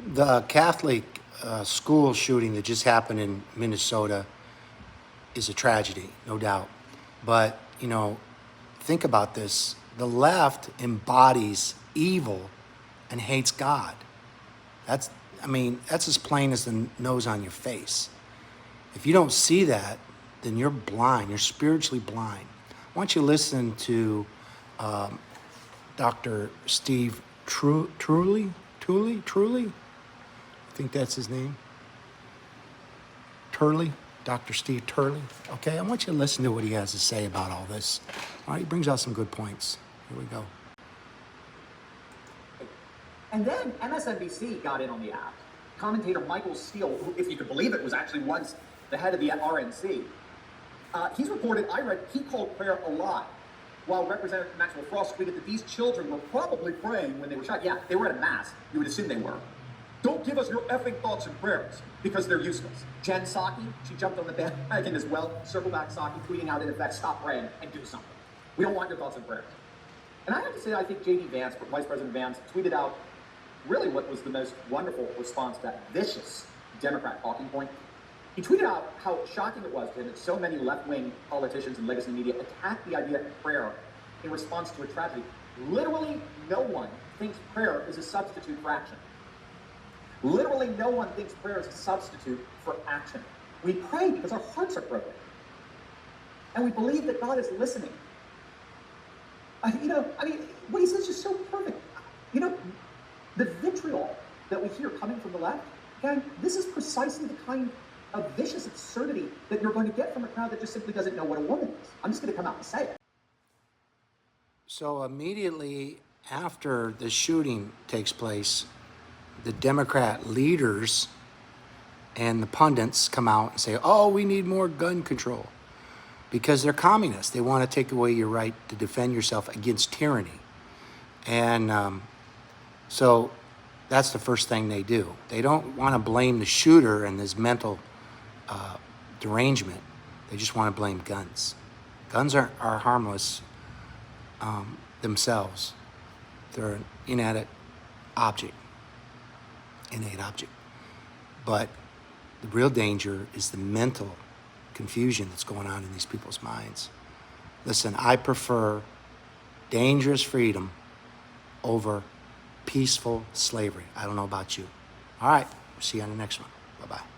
The Catholic school shooting that just happened in Minnesota is a tragedy, no doubt. But, think about this. The left embodies evil and hates God. That's, that's as plain as the nose on your face. If you don't see that, then you're blind. You're spiritually blind. I want you to listen to Dr. Steve Turley. I think that's his name. Turley, Dr. Steve Turley. Okay, I want you to listen to what he has to say about all this. All right, he brings out some good points. Here we go. And then MSNBC got in on the act. Commentator Michael Steele, who, if you could believe it, was actually once the head of the RNC. He's reported, he called prayer a lie, while Representative Maxwell Frost tweeted that these children were probably praying when they were shot. Yeah, they were at a mass. You would assume they were. Don't give us your effing thoughts and prayers, because they're useless. Jen Psaki, she jumped on the bandwagon as well. Circle back Psaki, tweeting out in effect, stop praying and do something. We don't want your thoughts and prayers. And I have to say, I think J.D. Vance, Vice President Vance, tweeted out really what was the most wonderful response to that vicious Democrat talking point. He tweeted out how shocking it was to him that so many left-wing politicians and legacy media attacked the idea of prayer in response to a tragedy. Literally no one thinks prayer is a substitute for action. Literally no one thinks prayer is a substitute for action. We pray because our hearts are broken. And we believe that God is listening. What he says is just so perfect. The vitriol that we hear coming from the left, again, this is precisely the kind of vicious absurdity that you're going to get from a crowd that just simply doesn't know what a woman is. I'm just going to come out and say it. So immediately after the shooting takes place, the Democrat leaders and the pundits come out and say, oh, we need more gun control, because they're communists. They want to take away your right to defend yourself against tyranny. And so that's the first thing they do. They don't want to blame the shooter and his mental derangement. They just want to blame guns. Guns are harmless themselves. They're an innate object. But the real danger is the mental confusion that's going on in these people's minds. Listen, I prefer dangerous freedom over peaceful slavery. I don't know about you. All right, see you on the next one. Bye-bye.